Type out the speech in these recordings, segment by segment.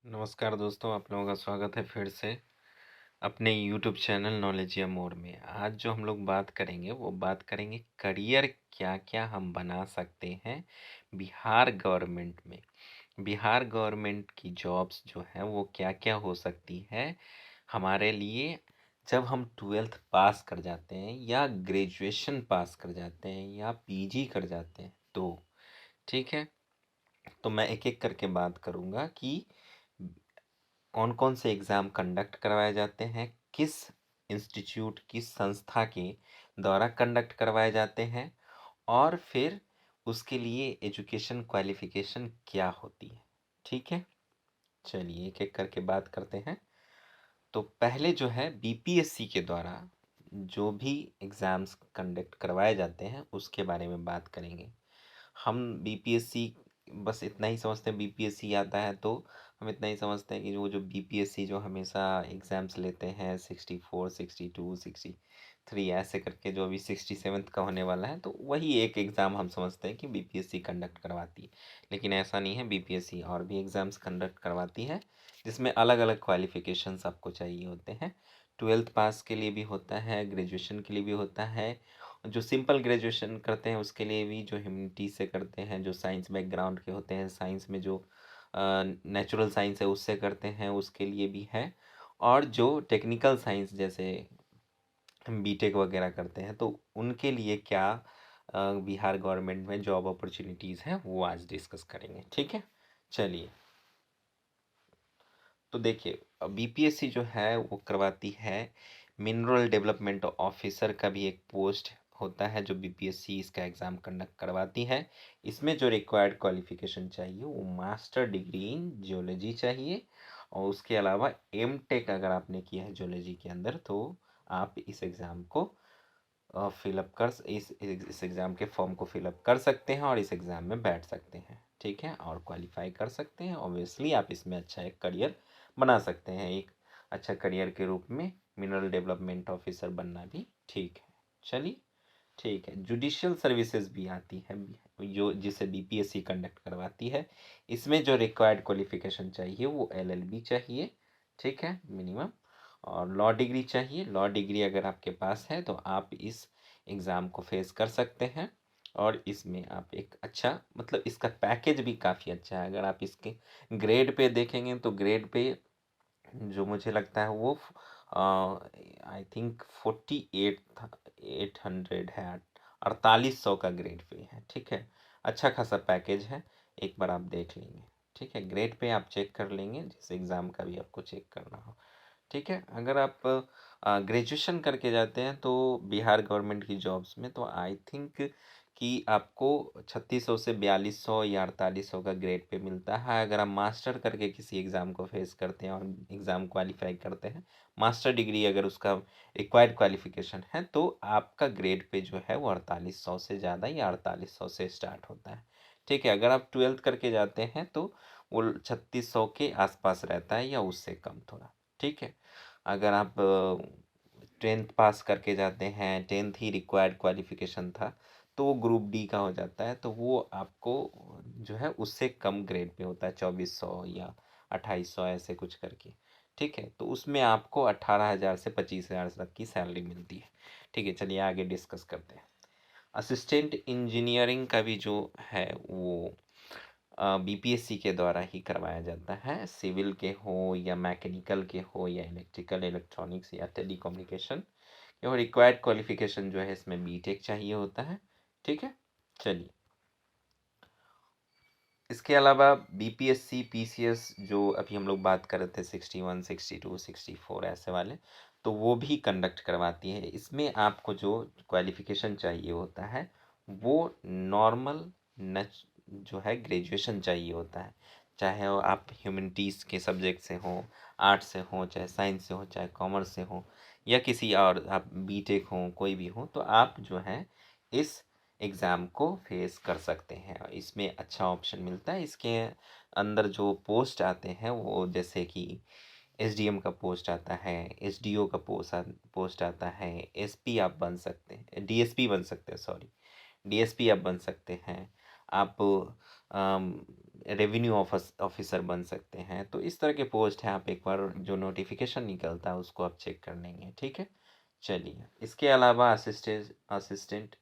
नमस्कार दोस्तों, आप लोगों का स्वागत है फिर से अपने यूट्यूब चैनल नॉलेजिया मोड में। आज जो हम लोग बात करेंगे वो बात करेंगे करियर क्या क्या हम बना सकते हैं बिहार गवर्नमेंट में। बिहार गवर्नमेंट की जॉब्स जो है वो क्या क्या हो सकती है हमारे लिए जब हम ट्वेल्थ पास कर जाते हैं या ग्रेजुएशन पास कर जाते हैं या पीजी कर जाते हैं। तो ठीक है, तो मैं एक एक करके बात करूँगा कि कौन कौन से एग्ज़ाम कंडक्ट करवाए जाते हैं, किस इंस्टीट्यूट किस संस्था के द्वारा कंडक्ट करवाए जाते हैं, और फिर उसके लिए एजुकेशन क्वालिफिकेशन क्या होती है। ठीक है, चलिए एक एक करके बात करते हैं। तो पहले जो है बीपीएससी के द्वारा जो भी एग्ज़ाम्स कंडक्ट करवाए जाते हैं उसके बारे में बात करेंगे। हम बीपीएससी बस इतना ही समझते हैं, बीपीएससी आता है तो हम इतना ही समझते हैं कि वो जो बीपीएससी जो हमेशा एग्ज़ाम्स लेते हैं 64 62 63 ऐसे करके, जो अभी 67th का होने वाला है, तो वही एक एग्ज़ाम हम समझते हैं कि बीपीएससी कंडक्ट करवाती है। लेकिन ऐसा नहीं है, बीपीएससी और भी एग्ज़ाम्स कंडक्ट करवाती है जिसमें अलग अलग क्वालिफ़िकेशंस आपको चाहिए होते हैं। ट्वेल्थ पास के लिए भी होता है, ग्रेजुएशन के लिए भी होता है। जो सिंपल ग्रेजुएशन करते हैं उसके लिए भी, जो ह्यूमैनिटी से करते हैं, जो साइंस बैकग्राउंड के होते हैं, साइंस में जो नेचुरल साइंस है उससे करते हैं उसके लिए भी है। और जो टेक्निकल साइंस जैसे बीटेक वगैरह करते हैं तो उनके लिए क्या बिहार गवर्नमेंट में जॉब अपॉर्चुनिटीज़ हैं वो आज डिस्कस करेंगे। ठीक है, चलिए। तो देखिए, बीपीएससी जो है वो करवाती है मिनरल डेवलपमेंट ऑफिसर का भी एक पोस्ट होता है जो बीपीएससी इसका एग्ज़ाम कंडक्ट करवाती है। इसमें जो रिक्वायर्ड क्वालिफिकेशन चाहिए वो मास्टर डिग्री इन जियोलॉजी चाहिए, और उसके अलावा एमटेक अगर आपने किया है जियोलॉजी के अंदर तो आप इस एग्ज़ाम को फिलअप कर इस एग्ज़ाम के फॉर्म को फिलअप कर सकते हैं और इस एग्ज़ाम में बैठ सकते हैं। ठीक है, और क्वालिफाई कर सकते हैं। ऑब्वियसली आप इसमें अच्छा एक करियर बना सकते हैं। एक अच्छा करियर के रूप में मिनरल डेवलपमेंट ऑफिसर बनना भी ठीक है। चलिए, ठीक है। जुडिशियल सर्विसेज भी आती है जो जिसे बीपीएससी कंडक्ट करवाती है। इसमें जो रिक्वायर्ड क्वालिफिकेशन चाहिए वो एलएलबी चाहिए, ठीक है, मिनिमम। और लॉ डिग्री चाहिए। लॉ डिग्री अगर आपके पास है तो आप इस एग्ज़ाम को फेस कर सकते हैं। और इसमें आप एक अच्छा, मतलब इसका पैकेज भी काफ़ी अच्छा है। अगर आप इसके ग्रेड पे देखेंगे तो ग्रेड पे जो मुझे लगता है वो आई थिंक 4800 है, 4800 का ग्रेड पे है। ठीक है, अच्छा खासा पैकेज है, एक बार आप देख लेंगे। ठीक है, ग्रेड पे आप चेक कर लेंगे जिस एग्ज़ाम का भी आपको चेक करना हो। ठीक है, अगर आप ग्रेजुएशन करके जाते हैं तो बिहार गवर्नमेंट की जॉब्स में तो आई थिंक कि आपको 3600 से 4200 या 4800 का ग्रेड पे मिलता है। अगर आप मास्टर करके किसी एग्ज़ाम को फेस करते हैं और एग्ज़ाम क्वालिफाई करते हैं, मास्टर डिग्री अगर उसका रिक्वायर्ड क्वालिफिकेशन है, तो आपका ग्रेड पे जो है वो 4800 से ज़्यादा या 4800 से स्टार्ट होता है। ठीक है, अगर आप ट्वेल्थ करके जाते हैं तो वो 3600 के आसपास रहता है या उससे कम थोड़ा। ठीक है, अगर आप टेंथ पास करके जाते हैं, टेंथ ही रिक्वायर्ड क्वालिफिकेशन था, तो वो ग्रुप डी का हो जाता है, तो वो आपको जो है उससे कम ग्रेड पे होता है, 2400 या 2800 ऐसे कुछ करके। ठीक है, तो उसमें आपको 18,000 से 25,000 तक की सैलरी मिलती है। ठीक है, चलिए आगे डिस्कस करते हैं। असिस्टेंट इंजीनियरिंग का भी जो है वो बीपीएससी के द्वारा ही करवाया जाता है। सिविल के हो या मैकेनिकल के हो या इलेक्ट्रिकल इलेक्ट्रॉनिक्स या टेलीकम्युनिकेशन, और रिक्वायर्ड क्वालिफिकेशन जो है इसमें बीटेक चाहिए होता है। ठीक है, चलिए। इसके अलावा बीपीएससी पीसीएस जो अभी हम लोग बात कर रहे थे 61 62 64 ऐसे वाले, तो वो भी कंडक्ट करवाती है। इसमें आपको जो क्वालिफिकेशन चाहिए होता है वो नॉर्मल नच जो है ग्रेजुएशन चाहिए होता है। चाहे वो आप ह्यूमैनिटीज़ के सब्जेक्ट से हो, आर्ट्स से हो, चाहे साइंस से हो, चाहे कॉमर्स से हो, या किसी और आप बीटेक हो, कोई भी हो, तो आप जो है इस एग्ज़ाम को फेस कर सकते हैं। और इसमें अच्छा ऑप्शन मिलता है। इसके अंदर जो पोस्ट आते हैं वो जैसे कि एसडीएम का पोस्ट आता है, एसडीओ का पोस्ट आता है, एसपी आप बन सकते हैं, डीएसपी बन सकते हैं, सॉरी, डीएसपी आप बन सकते हैं। आप रेवेन्यू ऑफिसर बन सकते हैं। तो इस तरह के पोस्ट हैं, आप एक बार जो नोटिफिकेशन निकलता है उसको आप चेक कर लेंगे, ठीक है। चलिए, इसके अलावा असिस्टेंट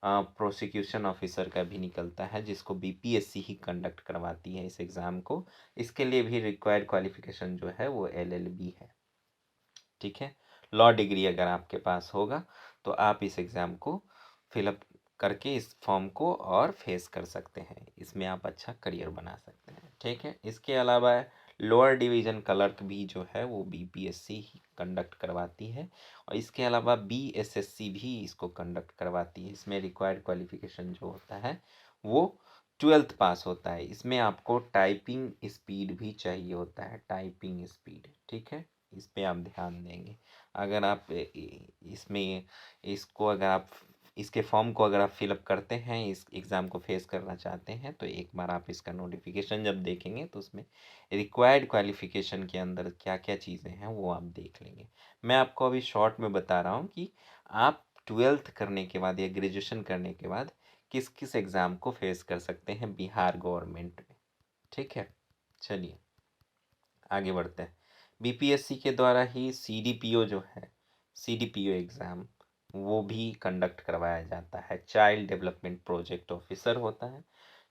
प्रोसिक्यूशन ऑफिसर का भी निकलता है, जिसको बीपीएससी ही कंडक्ट करवाती है इस एग्ज़ाम को। इसके लिए भी रिक्वायर्ड क्वालिफिकेशन जो है वो एलएलबी है, ठीक है। लॉ डिग्री अगर आपके पास होगा तो आप इस एग्ज़ाम को फिलअप करके इस फॉर्म को और फेस कर सकते हैं, इसमें आप अच्छा करियर बना सकते हैं, ठीक है। इसके अलावा लोअर डिवीज़न क्लर्क भी जो है वो बीपीएससी ही कंडक्ट करवाती है, और इसके अलावा बीएसएससी भी इसको कंडक्ट करवाती है। इसमें रिक्वायर्ड क्वालिफिकेशन जो होता है वो 12th पास होता है। इसमें आपको टाइपिंग स्पीड भी चाहिए होता है, टाइपिंग स्पीड, ठीक है। इस पे आप ध्यान देंगे। अगर आप इसमें इसको अगर आप इसके फॉर्म को अगर आप फिलअप करते हैं, इस एग्ज़ाम को फेस करना चाहते हैं, तो एक बार आप इसका नोटिफिकेशन जब देखेंगे तो उसमें रिक्वायर्ड क्वालिफिकेशन के अंदर क्या क्या चीज़ें हैं वो आप देख लेंगे। मैं आपको अभी शॉर्ट में बता रहा हूँ कि आप 12th करने के बाद या ग्रेजुएशन करने के बाद किस किस एग्ज़ाम को फेस कर सकते हैं बिहार गवर्नमेंट में, ठीक है। चलिए आगे बढ़ते हैं। बीपीएससी के द्वारा ही सीडीपीओ जो है, सीडीपीओ एग्ज़ाम वो भी कंडक्ट करवाया जाता है, चाइल्ड डेवलपमेंट प्रोजेक्ट ऑफिसर होता है,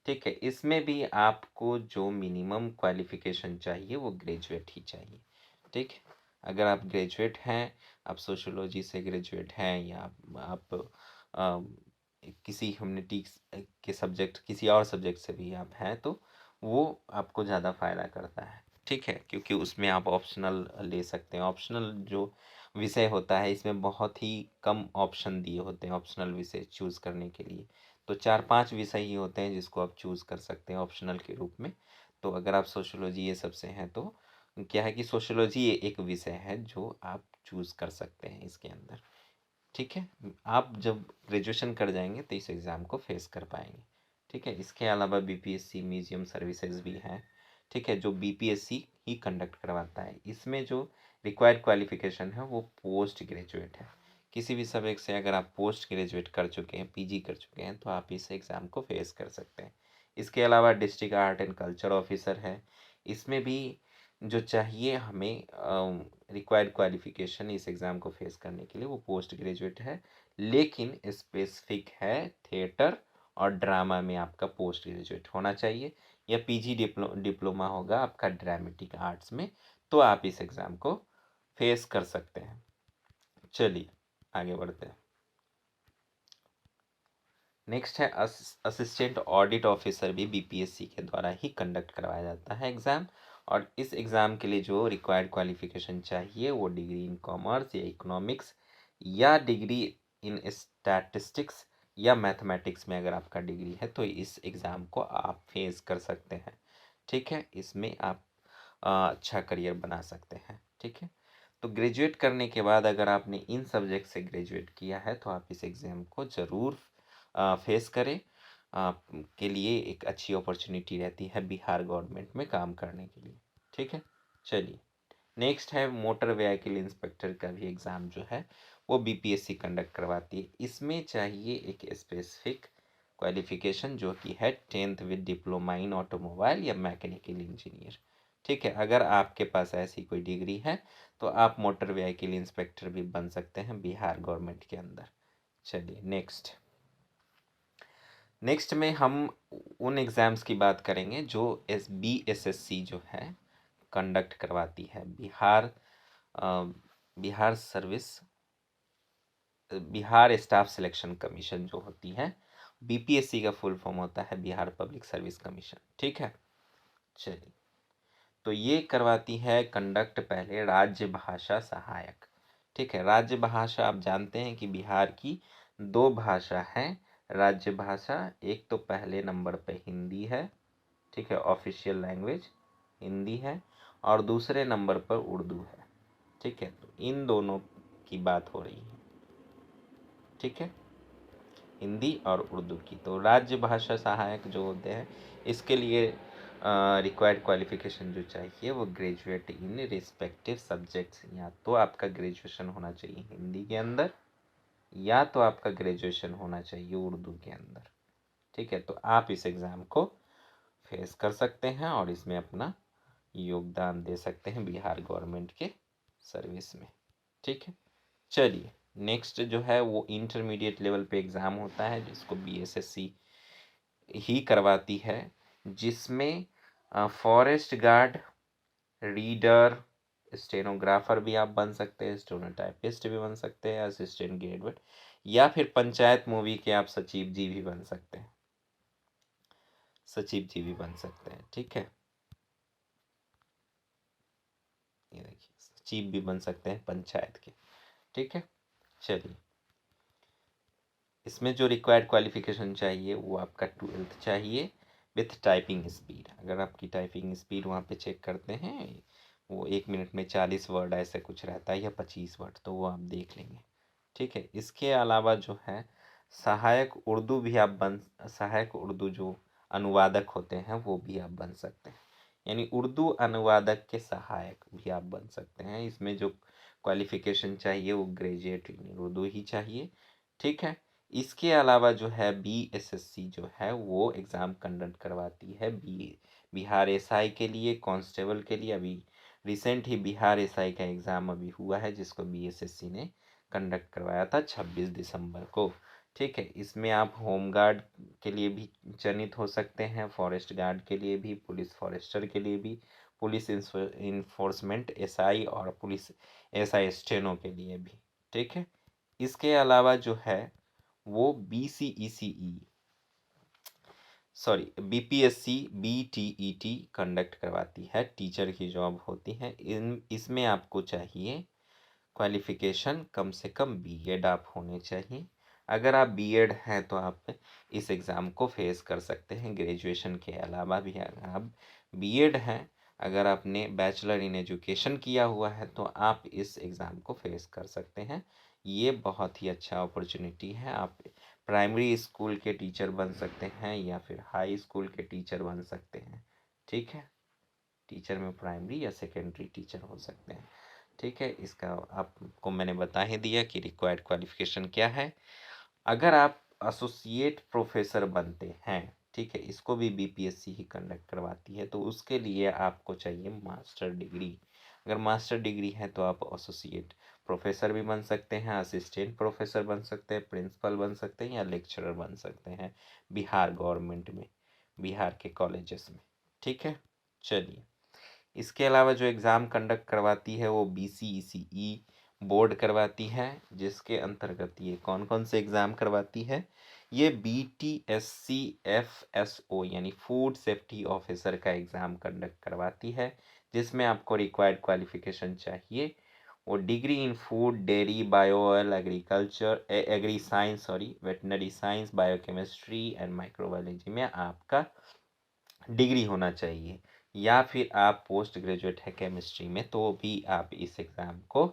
ठीक है। इसमें भी आपको जो मिनिमम क्वालिफिकेशन चाहिए वो ग्रेजुएट ही चाहिए, ठीक है। अगर आप ग्रेजुएट हैं, आप सोशियोलॉजी से ग्रेजुएट हैं, या आप किसी ह्यूमैनिटीज के सब्जेक्ट किसी और सब्जेक्ट से भी आप हैं, तो वो आपको ज़्यादा फ़ायदा करता है, ठीक है। क्योंकि उसमें आप ऑप्शनल ले सकते हैं। ऑप्शनल जो विषय होता है इसमें बहुत ही कम ऑप्शन दिए होते हैं ऑप्शनल विषय चूज़ करने के लिए। तो 4-5 विषय ही होते हैं जिसको आप चूज़ कर सकते हैं ऑप्शनल के रूप में। तो अगर आप सोशियोलॉजी ये सब से हैं तो क्या है कि सोशियोलॉजी एक विषय है जो आप चूज़ कर सकते हैं इसके अंदर, ठीक है। आप जब ग्रेजुएशन कर जाएंगे तो इस एग्ज़ाम को फेस कर पाएंगे, ठीक है। इसके अलावा बीपीएससी म्यूजियम सर्विसेज भी हैं, ठीक है, जो बीपीएससी ही कंडक्ट करवाता है। इसमें जो रिक्वायर्ड क्वालिफिकेशन है वो पोस्ट ग्रेजुएट है। किसी भी सब्जेक्ट से अगर आप पोस्ट ग्रेजुएट कर चुके हैं, पीजी कर चुके हैं, तो आप इस एग्ज़ाम को फेस कर सकते हैं। इसके अलावा district art and culture officer है। इसमें भी जो चाहिए हमें रिक्वायर्ड क्वालिफिकेशन इस एग्ज़ाम को फेस करने के लिए वो पोस्ट ग्रेजुएट है, लेकिन स्पेसिफिक है थिएटर और ड्रामा में आपका पोस्ट ग्रेजुएट होना चाहिए, या पीजी डिप्लोमा होगा आपका ड्रामेटिक आर्ट्स में, तो आप इस एग्ज़ाम को फेस कर सकते हैं। चलिए आगे बढ़ते हैं। नेक्स्ट है असिस्टेंट ऑडिट ऑफिसर, भी बीपीएससी के द्वारा ही कंडक्ट करवाया जाता है एग्ज़ाम। और इस एग्ज़ाम के लिए जो रिक्वायर्ड क्वालिफिकेशन चाहिए वो डिग्री इन कॉमर्स या इकोनॉमिक्स, या डिग्री इन स्टैटिस्टिक्स या मैथमेटिक्स में अगर आपका डिग्री है तो इस एग्ज़ाम को आप फेस कर सकते हैं, ठीक है। इसमें आप अच्छा करियर बना सकते हैं, ठीक है। तो ग्रेजुएट करने के बाद अगर आपने इन सब्जेक्ट से ग्रेजुएट किया है तो आप इस एग्ज़ाम को ज़रूर फेस करें। के लिए एक अच्छी अपॉर्चुनिटी रहती है बिहार गवर्नमेंट में काम करने के लिए, ठीक है। चलिए नेक्स्ट है मोटर व्हीकल इंस्पेक्टर का भी एग्ज़ाम जो है वो बीपीएससी कंडक्ट करवाती है। इसमें चाहिए एक स्पेसिफिक क्वालिफिकेशन जो कि है 10th with diploma in automobile या मैकेनिकल इंजीनियर, ठीक है। अगर आपके पास ऐसी कोई डिग्री है तो आप मोटर व्हीकल इंस्पेक्टर भी बन सकते हैं बिहार गवर्नमेंट के अंदर। चलिए नेक्स्ट में हम उन एग्ज़ाम्स की बात करेंगे जो बीएसएससी जो है कंडक्ट करवाती है। Bihar service Bihar staff selection commission जो होती है, बीपीएससी का फुल फॉर्म होता है बिहार पब्लिक सर्विस कमीशन, ठीक है। चलिए, तो ये करवाती है कंडक्ट पहले राज्य भाषा सहायक, ठीक है। राज्य भाषा आप जानते हैं कि बिहार की 2 भाषा हैं राज्य भाषा। एक तो पहले नंबर पे हिंदी है, ठीक है, ऑफिशियल लैंग्वेज हिंदी है, और दूसरे नंबर पर उर्दू है, ठीक है। तो इन दोनों की बात हो रही है, ठीक है, हिंदी और उर्दू की। तो राज्य भाषा सहायक जो होते हैं इसके लिए रिक्वायर्ड क्वालिफिकेशन जो चाहिए वो ग्रेजुएट इन रिस्पेक्टिव सब्जेक्ट्स, या तो आपका ग्रेजुएशन होना चाहिए हिंदी के अंदर, या तो आपका ग्रेजुएशन होना चाहिए उर्दू के अंदर, ठीक है। तो आप इस एग्ज़ाम को फेस कर सकते हैं और इसमें अपना योगदान दे सकते हैं बिहार गवर्नमेंट के सर्विस में। ठीक है, चलिए नेक्स्ट जो है वो इंटरमीडिएट लेवल पे एग्ज़ाम होता है जिसको बीएसएससी ही करवाती है, जिसमें फॉरेस्ट गार्ड, रीडर, स्टेनोग्राफर भी आप बन सकते हैं, स्टेनोटाइपिस्ट भी बन सकते हैं, असिस्टेंट ग्रेजुएट, या फिर पंचायत मूवी के आप सचिव जी भी बन सकते हैं, सचिव जी भी बन सकते हैं। ठीक है, ये देखिए सचिव भी बन सकते हैं पंचायत के। ठीक है, चलिए इसमें जो रिक्वायर्ड क्वालिफिकेशन चाहिए वो आपका 12th चाहिए विथ टाइपिंग स्पीड। अगर आपकी टाइपिंग स्पीड वहाँ पे चेक करते हैं, वो 1 मिनट में 40 वर्ड ऐसे कुछ रहता है या 25 वर्ड, तो वो आप देख लेंगे। ठीक है, इसके अलावा जो है सहायक उर्दू भी आप बन सहायक उर्दू जो अनुवादक होते हैं वो भी आप बन सकते हैं, यानी उर्दू अनुवादक के सहायक भी आप बन सकते हैं। इसमें जो क्वालिफिकेशन चाहिए वो ग्रेजुएट इन उर्दू ही चाहिए। ठीक है, इसके अलावा जो है बीएसएससी जो है वो एग्ज़ाम कंडक्ट करवाती है बिहार एसआई के लिए, कांस्टेबल के लिए। अभी रिसेंट ही बिहार एसआई का एग्ज़ाम अभी हुआ है जिसको बीएसएससी ने कंडक्ट करवाया था 26 दिसंबर को। ठीक है, इसमें आप होम गार्ड के लिए भी चयनित हो सकते हैं, फॉरेस्ट गार्ड के लिए भी, पुलिस फॉरेस्टर के लिए भी, पुलिस इन्फोर्समेंट एसआई और पुलिस एसआई स्टेनो के लिए भी। ठीक है, इसके अलावा जो है वो बीपीएससी बीटीईटी कंडक्ट करवाती है, टीचर की जॉब होती है। इसमें आपको चाहिए क्वालिफिकेशन कम से कम बीएड आप होने चाहिए। अगर आप बीएड हैं तो आप इस एग्ज़ाम को फेस कर सकते हैं। ग्रेजुएशन के अलावा भी अगर आप बीएड हैं, अगर आपने बैचलर इन एजुकेशन किया हुआ है तो आप इस एग्ज़ाम को फेस कर सकते हैं। ये बहुत ही अच्छा अपॉर्चुनिटी है। आप प्राइमरी स्कूल के टीचर बन सकते हैं या फिर हाई स्कूल के टीचर बन सकते हैं। ठीक है, टीचर में प्राइमरी या सेकेंडरी टीचर हो सकते हैं। ठीक है, इसका आपको मैंने बता ही दिया कि रिक्वायर्ड क्वालिफिकेशन क्या है। अगर आप एसोसिएट प्रोफेसर बनते हैं, ठीक है, इसको भी बीपीएससी ही कंडक्ट करवाती है, तो उसके लिए आपको चाहिए मास्टर डिग्री। अगर मास्टर डिग्री है तो आप एसोसिएट प्रोफेसर भी बन सकते हैं, असिस्टेंट प्रोफेसर बन सकते हैं, प्रिंसिपल बन सकते हैं या लेक्चरर बन सकते हैं बिहार गवर्नमेंट में, बिहार के कॉलेजेस में। ठीक है, चलिए इसके अलावा जो एग्ज़ाम कंडक्ट करवाती है वो बीसीईसीई बोर्ड करवाती है, जिसके अंतर्गत ये कौन कौन से एग्ज़ाम करवाती है। ये बीटीएससी एफएसओ यानी फूड सेफ्टी ऑफिसर का एग्ज़ाम कंडक्ट करवाती है, जिसमें आपको रिक्वायर्ड क्वालिफिकेशन चाहिए वो degree in food, dairy, bio oil, agriculture, agri science, veterinary science, biochemistry and microbiology में आपका डिग्री होना चाहिए, या फिर आप पोस्ट ग्रेजुएट है केमिस्ट्री में तो भी आप इस एग्ज़ाम को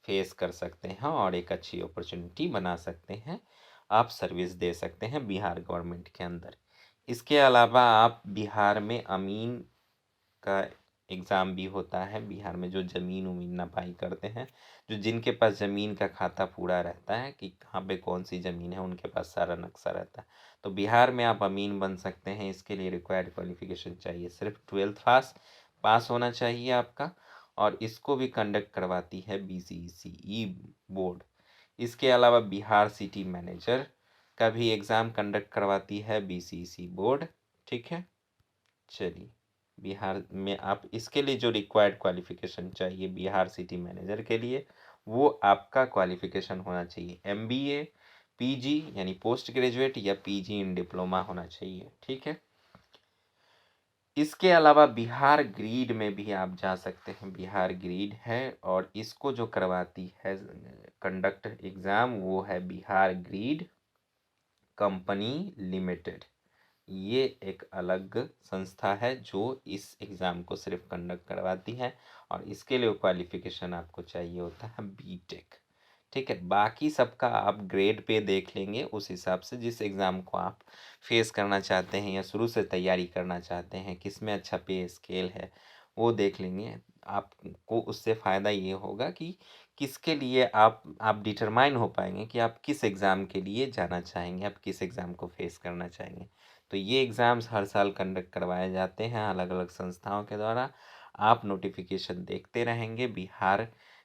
फेस कर सकते हैं और एक अच्छी अपॉर्चुनिटी बना सकते हैं। आप सर्विस दे सकते हैं बिहार गवर्नमेंट के अंदर। इसके अलावा आप बिहार में अमीन का एग्ज़ाम भी होता है। बिहार में जो ज़मीन उमीन नपाई करते हैं, जो जिनके पास ज़मीन का खाता पूरा रहता है कि कहाँ पे कौन सी ज़मीन है, उनके पास सारा नक्शा रहता है, तो बिहार में आप अमीन बन सकते हैं। इसके लिए रिक्वायर्ड क्वालिफिकेशन चाहिए सिर्फ 12th पास होना चाहिए आपका, और इसको भी कंडक्ट करवाती है बीसीईसीई बोर्ड। इसके अलावा बिहार सिटी मैनेजर का भी एग्ज़ाम कंडक्ट करवाती है बीसीईसी बोर्ड। ठीक है, चलिए बिहार में आप इसके लिए जो रिक्वायर्ड क्वालिफिकेशन चाहिए बिहार सिटी मैनेजर के लिए, वो आपका क्वालिफिकेशन होना चाहिए एमबीए, पीजी यानी पोस्ट ग्रेजुएट या पीजी इन डिप्लोमा होना चाहिए। ठीक है, इसके अलावा बिहार ग्रीड में भी आप जा सकते हैं। बिहार ग्रीड है और इसको जो करवाती है कंडक्ट एग्ज़ाम वो है बिहार ग्रीड कंपनी लिमिटेड। ये एक अलग संस्था है जो इस एग्ज़ाम को सिर्फ कंडक्ट करवाती है, और इसके लिए क्वालिफिकेशन आपको चाहिए होता है बीटेक। ठीक है, बाकी सबका आप ग्रेड पे देख लेंगे उस हिसाब से, जिस एग्ज़ाम को आप फेस करना चाहते हैं या शुरू से तैयारी करना चाहते हैं, किस में अच्छा पे स्केल है वो देख लेंगे। आपको उससे फ़ायदा ये होगा कि किसके लिए आप डिटरमाइन हो पाएंगे कि आप किस एग्ज़ाम के लिए जाना चाहेंगे, आप किस एग्ज़ाम को फेस करना चाहेंगे। तो ये एग्ज़ाम्स हर साल कंडक्ट करवाए जाते हैं अलग अलग संस्थाओं के द्वारा। आप नोटिफिकेशन देखते रहेंगे।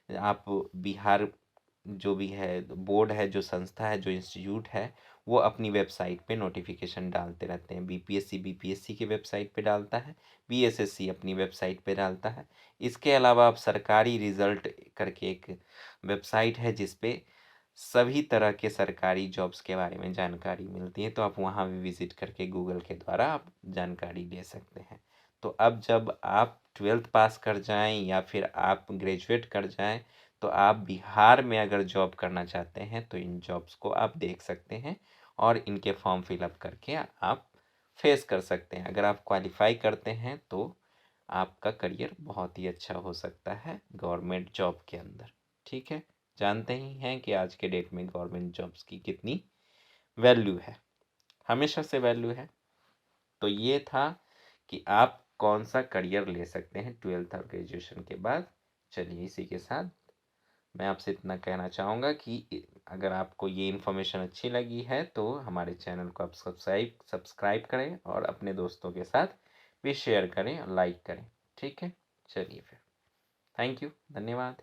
आप बिहार जो भी है बोर्ड है, जो संस्था है, जो इंस्टीट्यूट है, वो अपनी वेबसाइट पे नोटिफिकेशन डालते रहते हैं। बीपीएससी की वेबसाइट पे डालता है, बीएसएससी अपनी वेबसाइट पे डालता है। इसके अलावा आप सरकारी रिजल्ट करके एक वेबसाइट है जिस पे सभी तरह के सरकारी जॉब्स के बारे में जानकारी मिलती है, तो आप वहाँ भी विजिट करके गूगल के द्वारा आप जानकारी ले सकते हैं। तो अब जब आप 12th पास कर जाएं या फिर आप ग्रेजुएट कर जाएं, तो आप बिहार में अगर जॉब करना चाहते हैं तो इन जॉब्स को आप देख सकते हैं और इनके फॉर्म फिलअप करके आप फेस कर सकते हैं। अगर आप क्वालिफाई करते हैं तो आपका करियर बहुत ही अच्छा हो सकता है गवर्नमेंट जॉब के अंदर। ठीक है, जानते ही हैं कि आज के डेट में गवर्नमेंट जॉब्स की कितनी वैल्यू है, हमेशा से वैल्यू है। तो ये था कि आप कौन सा करियर ले सकते हैं 12th और ग्रेजुएशन के बाद। चलिए, इसी के साथ मैं आपसे इतना कहना चाहूँगा कि अगर आपको ये इन्फॉर्मेशन अच्छी लगी है तो हमारे चैनल को आप सब्सक्राइब करें और अपने दोस्तों के साथ भी शेयर करें और लाइक करें। ठीक है, चलिए फिर, थैंक यू, धन्यवाद।